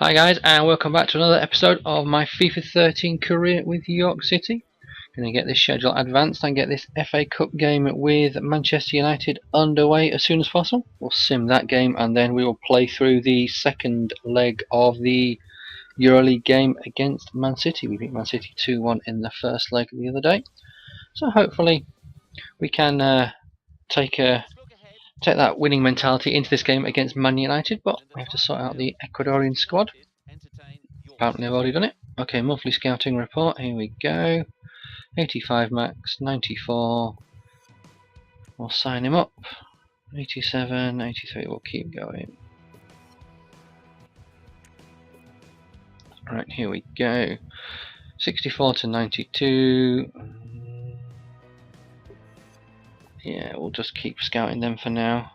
Hi guys, and welcome back to another episode of my FIFA 13 career with York City. Going to get this schedule advanced and get this FA Cup game with Manchester United underway as soon as possible. We'll sim that game and then we will play through the second leg of the EuroLeague game against Man City. We beat Man City 2-1 in the first leg the other day. So hopefully we can take that winning mentality into this game against Man United, but we have to sort out the Ecuadorian squad. Apparently I've already done it. Okay, monthly scouting report, here we go. 85 max, 94. We'll sign him up. 87, 83, we'll keep going. Right, here we go. 64 to 92. Yeah, we'll just keep scouting them for now.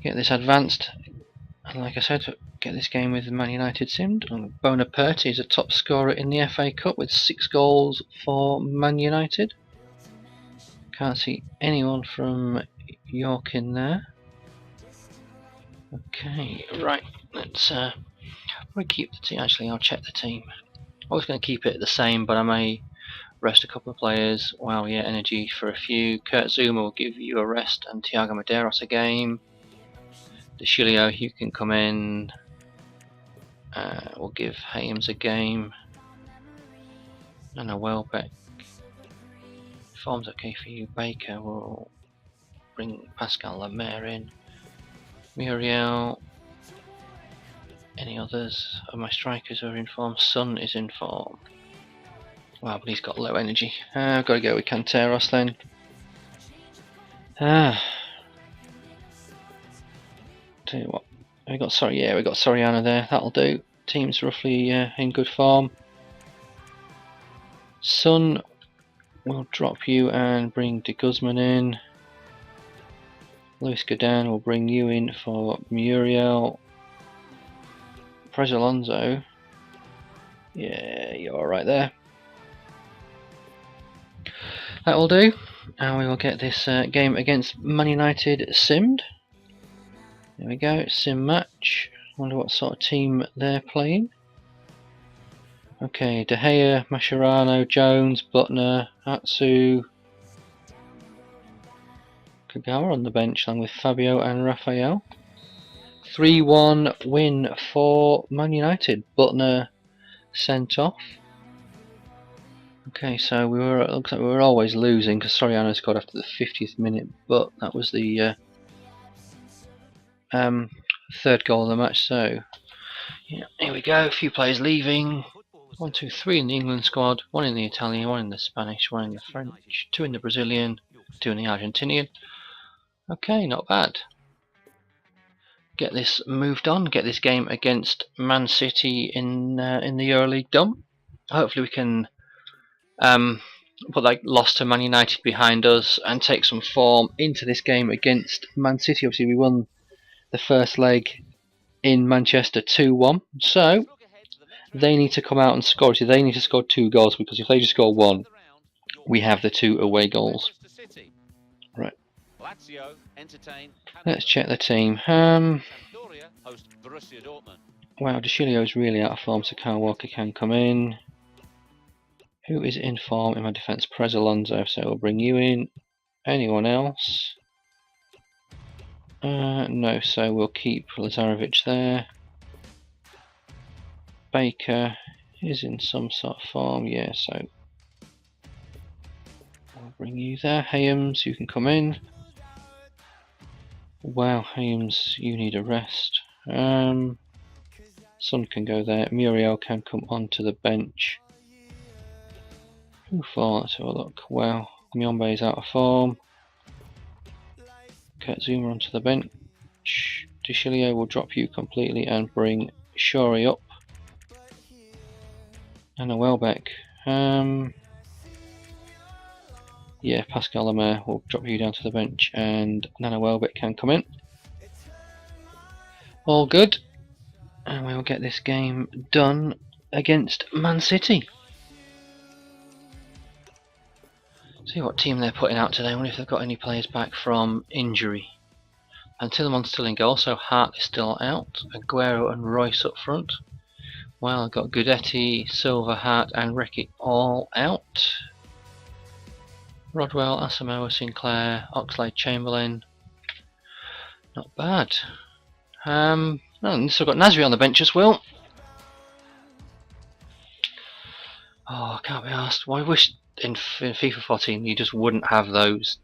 Get this advanced, and like I said, get this game with Man United simmed. And Bonaparte is a top scorer in the FA Cup with 6 goals for Man United. Can't see anyone from York in there. Okay, right, let's probably keep the team. Actually, I'll check the team. I was going to keep it the same, but I may rest a couple of players. Wow, yeah, energy for a few. Kurt Zuma will give you a rest, and Thiago Medeiros a game. DeCilio, you can come in. We'll give Haymes a game. And a Welbeck. Form's okay for you. Baker will bring Pascal Lemaire in. Muriel. Any others of my strikers who are in form? Son is in form. Wow, but he's got low energy. I've got to go with Canteros then. Tell you what, we got Soriano there. That'll do. Team's roughly in good form. Son will drop you and bring De Guzman in. Luis Gadan will bring you in for Muriel. Prez Alonso. Yeah, you're alright there. That will do. And we will get this game against Man United simmed. There we go, sim match. Wonder what sort of team they're playing. Okay, De Gea, Mascherano, Jones, Butner, Atsu, Kagawa on the bench along with Fabio and Raphael. 3-1 win for Man United. Butner sent off. Okay, so it looks like we were always losing because Soriano scored after the 50th minute, but that was the third goal of the match. So yeah, here we go. A few players leaving. 1, 2, 3 in the England squad. 1 in the Italian. 1 in the Spanish. 1 in the French. 2 in the Brazilian. 2 in the Argentinian. Okay, not bad. Get this moved on. Get this game against Man City in the EuroLeague done. Hopefully we can put that loss to Man United behind us and take some form into this game against Man City. Obviously we won the first leg in Manchester 2-1, so they need to come out and score. So they need to score 2 goals, because if they just score 1, we have the 2 away goals. Right. Let's check the team. Wow, DeCilio is really out of form, so Kyle Walker can come in. Who is in form in my defence? Prez Alonso, so we'll bring you in. Anyone else? No, so we'll keep Lazarevic there. Baker is in some sort of form, yeah, so I'll bring you there. Haymes, you can come in. Wow, Haymes, you need a rest. Son can go there. Muriel can come onto the bench. Who for? Let's have a look. Wow, Myombe is out of form. Kurt Zuma onto the bench. DeCilio will drop you completely and bring Shori up. And a Welbeck. Yeah, Pascal Lemaire will drop you down to the bench and Nana Welbeck can come in. All good. And we will get this game done against Man City. See what team they're putting out today. I wonder if they've got any players back from injury. And Tillerman's still in goal, so Hart is still out. Aguero and Royce up front. Well, I've got Guidetti, Silva, Hart and Ricky all out. Rodwell, Asamoah, Sinclair, Oxlade, Chamberlain. Not bad. And so I've got Nasri on the bench as well. Oh, I can't be asked. Well, I wish in FIFA 14 you just wouldn't have those.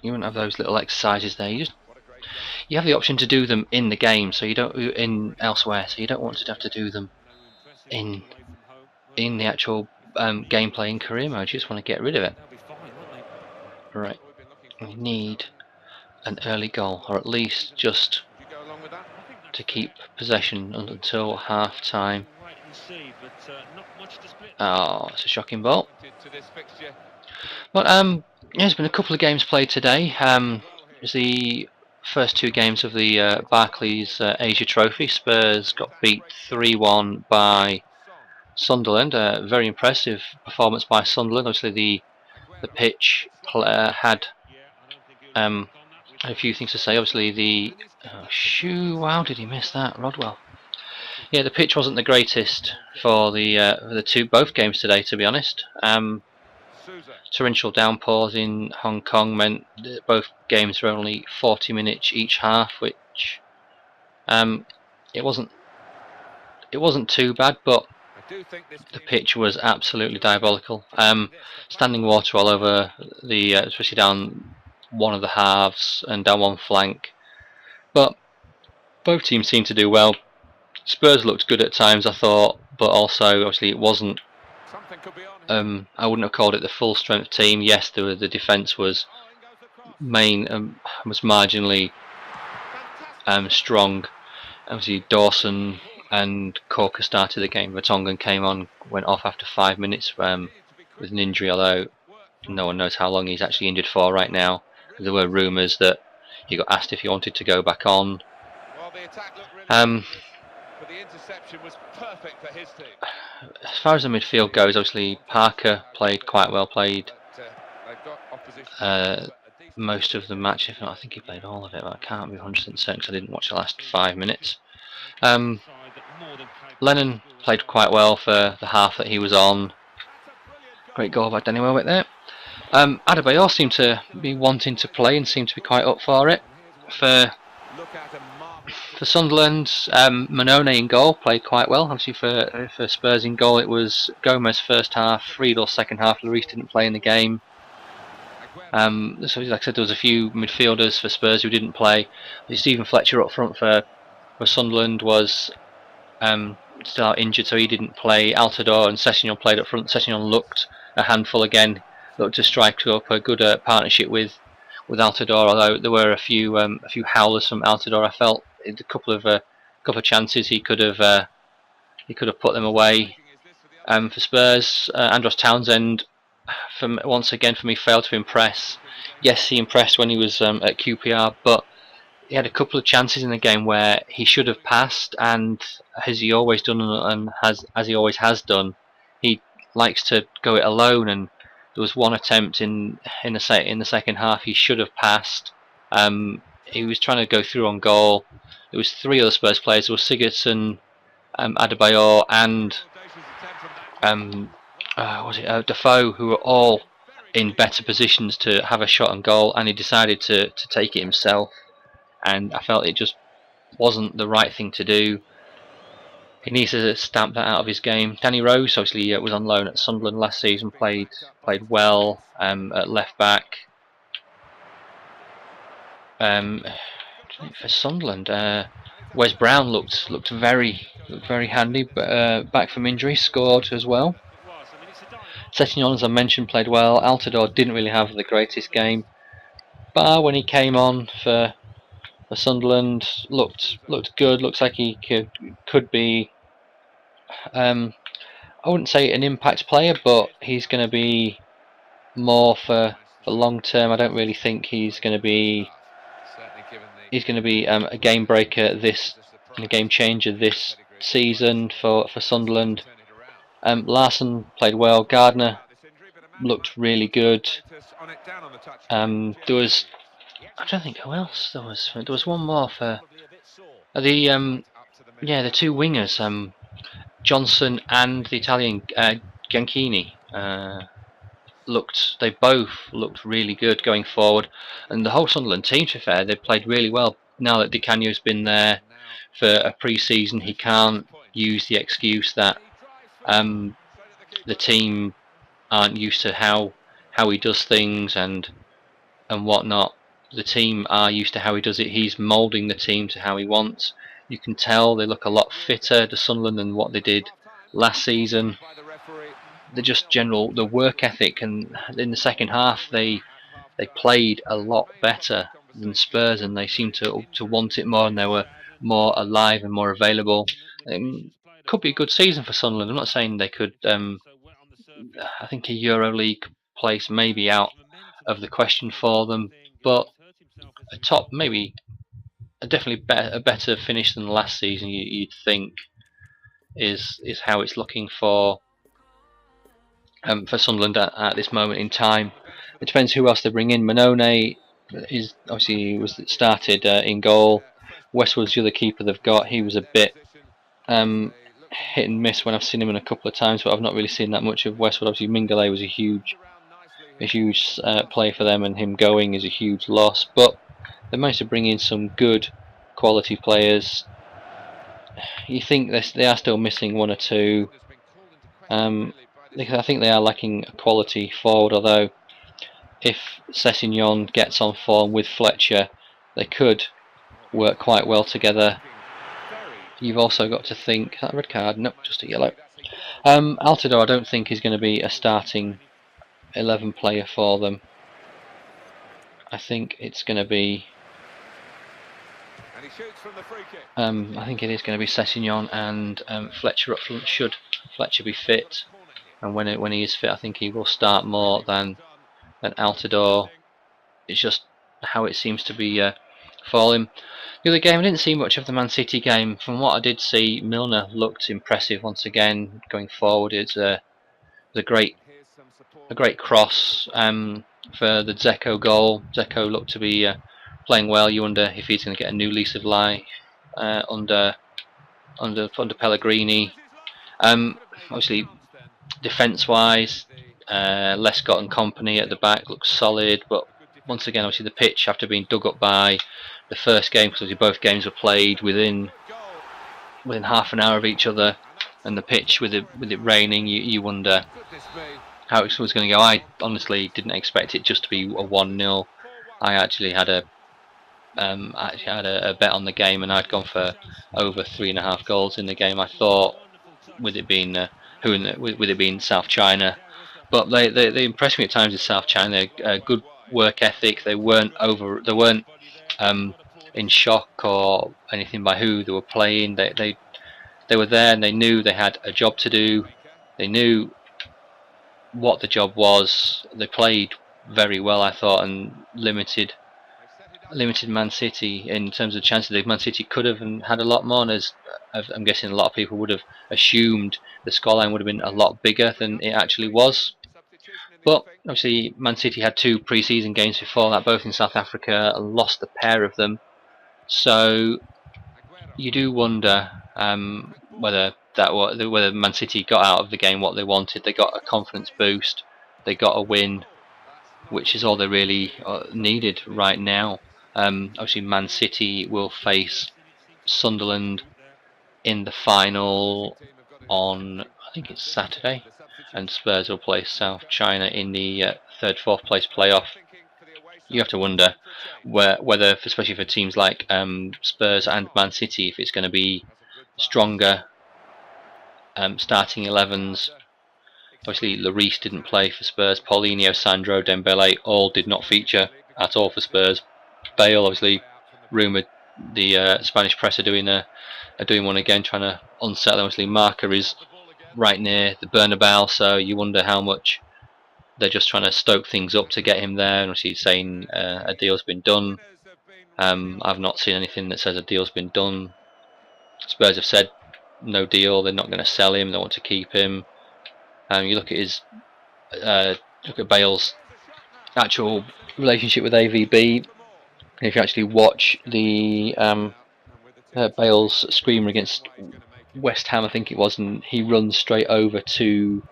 You wouldn't have those little exercises there. You have the option to do them in the game, so you don't elsewhere. So you don't want to have to do them in the actual gameplay in career mode. You just want to get rid of it. Right. We need an early goal, or at least just to keep possession until half time. Oh, it's a shocking ball. But there's been a couple of games played today. It's the first two games of the Barclays Asia Trophy. Spurs got beat 3-1 by Sunderland. Very impressive performance by Sunderland. Obviously, the pitch had a few things to say. Obviously, the wow, did he miss that, Rodwell? Yeah, the pitch wasn't the greatest for the both games today, to be honest. Torrential downpours in Hong Kong meant that both games were only 40 minutes each half, which it wasn't too bad, but the pitch was absolutely diabolical. Standing water all over the especially down one of the halves and down one flank, but both teams seemed to do well. Spurs looked good at times, I thought, but also obviously it wasn't. I wouldn't have called it the full strength team. Yes, the defence was marginally strong. Obviously Dawson and Corker started the game. Vertonghen came on, went off after 5 minutes with an injury, although no one knows how long he's actually injured for right now. There were rumours that he got asked if he wanted to go back on. As far as the midfield goes, obviously Parker played quite well, played most of the match. If not, I think he played all of it, but I can't be 100% certain because I didn't watch the last 5 minutes. Lennon played quite well for the half that he was on. Great goal by Danny Welbeck there. Adebayor seemed to be wanting to play and seemed to be quite up for it. For Sunderland, Manone in goal played quite well. Obviously for Spurs in goal, it was Gomez first half, Friedel second half. Lloris didn't play in the game. So like I said, there was a few midfielders for Spurs who didn't play. Stephen Fletcher up front for Sunderland was still out injured, so he didn't play. Altidore and Sessegnon played up front. Sessegnon looked a handful again, looked to strike up a good partnership with Altidore, although there were a few howlers from Altidore. I felt a couple of chances he could have put them away. For Spurs, Andros Townsend, once again for me, failed to impress. Yes, he impressed when he was at QPR, but he had a couple of chances in the game where he should have passed, and as he always done and as he always has done, he likes to go it alone. And there was one attempt in the second half he should have passed. He was trying to go through on goal. There was 3 other Spurs players. There was Sigurdsson, Adebayor, and Defoe, who were all in better positions to have a shot on goal, and he decided to take it himself. And I felt it just wasn't the right thing to do. He needs to stamp that out of his game. Danny Rose obviously was on loan at Sunderland last season, played well at left back. For Sunderland, Wes Brown looked very handy, but back from injury, scored as well. Sessegnon, as I mentioned, played well. Altidore didn't really have the greatest game, but when he came on for Sunderland, looked good. Looks like he could be. I wouldn't say an impact player, but he's going to be more for long term. I don't really think he's going to be. He's going to be a game breaker a game changer this season for Sunderland. Larson played well. Gardner looked really good. There was I don't think who else there was. There was one more for the the two wingers, Johnson and the Italian Gianchini. They both looked really good going forward, and the whole Sunderland team, to be fair, they played really well. Now that Di Canio's been there for a pre-season, he can't use the excuse that the team aren't used to how he does things and whatnot. The team are used to how he does it. He's moulding the team to how he wants. You can tell they look a lot fitter to Sunderland than what they did last season. They're just the work ethic, and in the second half they played a lot better than Spurs, and they seemed to want it more, and they were more alive and more available. Could be a good season for Sunderland. I'm not saying they could. I think a EuroLeague place may be out of the question for them, but a top, maybe definitely a better finish than last season. You'd think is how it's looking for Sunderland at this moment in time. It depends who else they bring in. Manone is obviously was started in goal. Westwood's the other keeper they've got. He was a bit hit and miss when I've seen him in a couple of times, but I've not really seen that much of Westwood. Obviously, Mingale was a huge play for them, and him going is a huge loss. But they managed to bring in some good quality players. You think they are still missing one or two. I think they are lacking quality forward, although if Sessegnon gets on form with Fletcher, they could work quite well together. You've also got to think that red card, nope, just a yellow. Altidore, I don't think is going to be a starting 11 player for them. I think it's going to be. I think it is going to be Sessegnon and Fletcher up front. Should Fletcher be fit, and when he is fit, I think he will start more than Altidore. It's just how it seems to be for him. The other game, I didn't see much of the Man City game. From what I did see, Milner looked impressive once again going forward. It's a great cross for the Dzeko goal. Dzeko looked to be playing well. You wonder if he's going to get a new lease of life under Pellegrini. Obviously, defence-wise, Lescott and company at the back looks solid, but once again, obviously the pitch after being dug up by the first game, because both games were played within half an hour of each other, and the pitch with it raining, you wonder how it was going to go. I honestly didn't expect it just to be a 1-0. I actually had a bet on the game, and I'd gone for over 3.5 goals in the game. I thought, with it being with it being South China, but they impressed me at times in South China. Good work ethic. They weren't in shock or anything by who they were playing. They were there, and they knew they had a job to do. They knew what the job was. They played very well, I thought, and limited Man City in terms of chances. Man City could have and had a lot more, and as I'm guessing a lot of people would have assumed the scoreline would have been a lot bigger than it actually was. But obviously Man City had 2 pre-season games before that, both in South Africa, and lost a pair of them. So you do wonder whether Man City got out of the game what they wanted. They got a confidence boost, they got a win, which is all they really needed right now. Obviously Man City will face Sunderland in the final on, I think it's Saturday, and Spurs will play South China in the 3rd, 4th place playoff. You have to wonder whether, especially for teams like Spurs and Man City, if it's going to be stronger starting 11s. Obviously, Lloris didn't play for Spurs. Paulinho, Sandro, Dembele all did not feature at all for Spurs. Bale, obviously, rumoured the Spanish press are doing one again, trying to unsettle them. Obviously, Marca is right near the Bernabeu, so you wonder how much they're just trying to stoke things up to get him there. And obviously, saying a deal's been done. I've not seen anything that says a deal's been done. Spurs have said no deal. They're not going to sell him. They want to keep him. You look at Bale's actual relationship with AVB. And if you actually watch the Bale's screamer against West Ham, I think it was, and he runs straight over to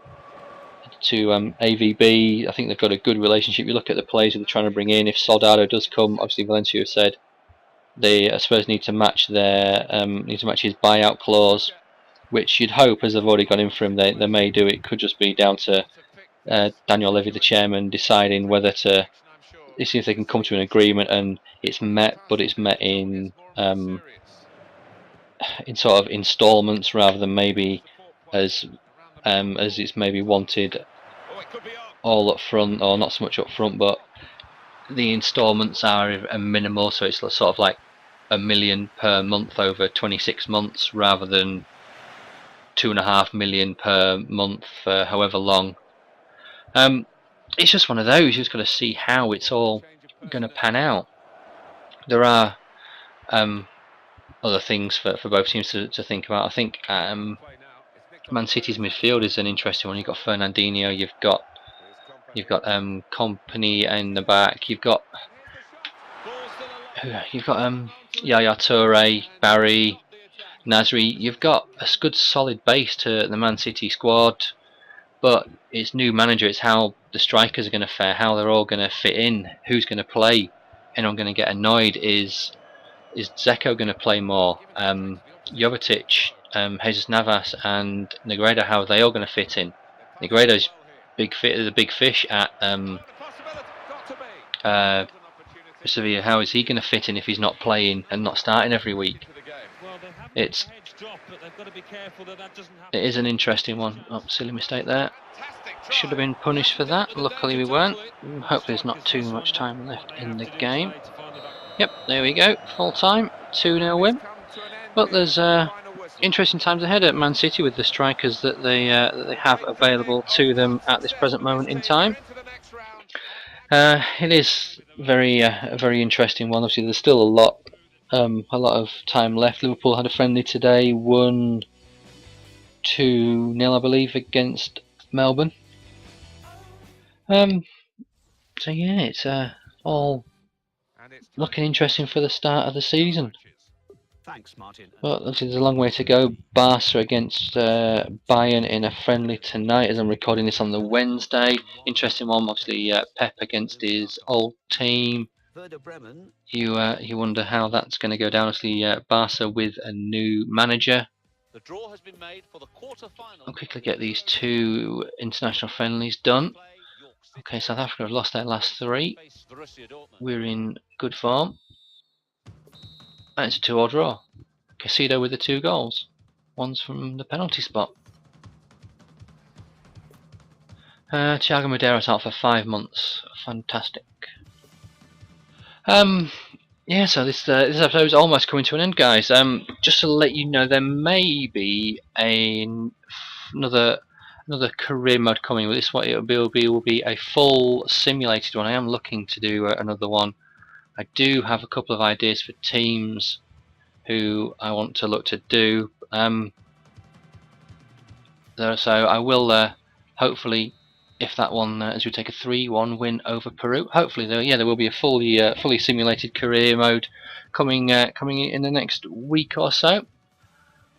AVB. I think they've got a good relationship. You look at the players that they're trying to bring in. If Soldado does come, obviously Valencia have said they, I suppose, need to match his buyout clause, which you'd hope, as they've already got in for him, they may do. It could just be down to Daniel Levy, the chairman, deciding whether to see if they can come to an agreement and it's met, but it's met in sort of instalments rather than maybe as it's maybe wanted all up front, or not so much up front, but the instalments are minimal, so it's sort of like $1 million per month over 26 months rather than $2.5 million per month for however long. It's just one of those. You just got to see how it's all going to pan out. There are other things for both teams to think about. I think Man City's midfield is an interesting one. You've got Fernandinho, you've got Company in the back, you've got Yaya Toure, Barry, Nasri. You've got a good solid base to the Man City squad, but it's new manager. It's how the strikers are going to fare, how they're all going to fit in, who's going to play. Anyone going to get annoyed? Is Zeko going to play more? Jovetic, Jesus Navas, and Negredo, how are they all going to fit in? Negredo's the big fish at Sevilla. How is he going to fit in if he's not playing and not starting every week? It is an interesting one. Oh, silly mistake there. Should have been punished for that. Luckily we weren't. Hopefully there's not too much time left in the game. Yep, there we go. Full time, 2-0 win. But there's interesting times ahead at Man City with the strikers that they have available to them at this present moment in time. It is a very interesting one. Obviously, there's still a lot of time left. Liverpool had a friendly today, won 2-0, I believe, against Melbourne. So yeah, it's all looking interesting for the start of the season. Thanks, Martin. Well, obviously there's a long way to go. Barca against Bayern in a friendly tonight, as I'm recording this on the Wednesday. Interesting one, obviously. Pep against his old team. You wonder how that's going to go down. Obviously, Barca with a new manager. The draw has been made for the quarter-final. I'll quickly get these two international friendlies done. Okay, South Africa have lost their last 3. We're in good form. And it's a 2-2 draw. Casido with the 2 goals. One's from the penalty spot. Thiago Madeiras out for 5 months. Fantastic. Yeah, so this episode is almost coming to an end, guys. Just to let you know, there may be another career mode coming. This what it will be a full simulated one. I am looking to do another one. I do have a couple of ideas for teams who I want to look to do. So I will hopefully, if that one, as we take a 3-1 win over Peru, hopefully there will be a fully simulated career mode coming in the next week or so.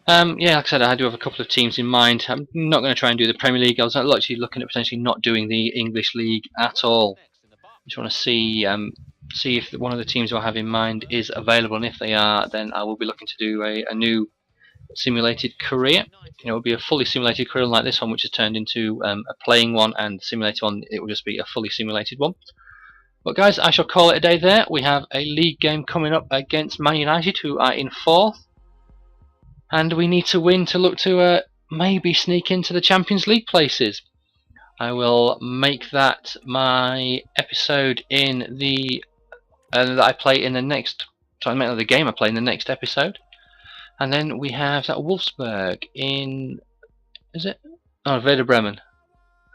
Yeah, like I said, I do have a couple of teams in mind. I'm not going to try and do the Premier League. I was actually looking at potentially not doing the English League at all. Just want to see if one of the teams I have in mind is available, and if they are, then I will be looking to do a new simulated career. It will be a fully simulated career like this one, which has turned into a playing one, and simulated one, it will just be a fully simulated one. But guys, I shall call it a day there. We have a league game coming up against Man United, who are in 4th, and we need to win to look to maybe sneak into the Champions League places. I will make that my episode in the that I play in the next. So I make the game I play in the next episode, and then we have that Wolfsburg in. Is it? Oh, Werder Bremen.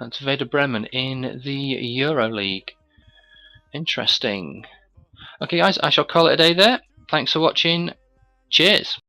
That's Werder Bremen in the Euro League. Interesting. Okay, guys, I shall call it a day there. Thanks for watching. Cheers.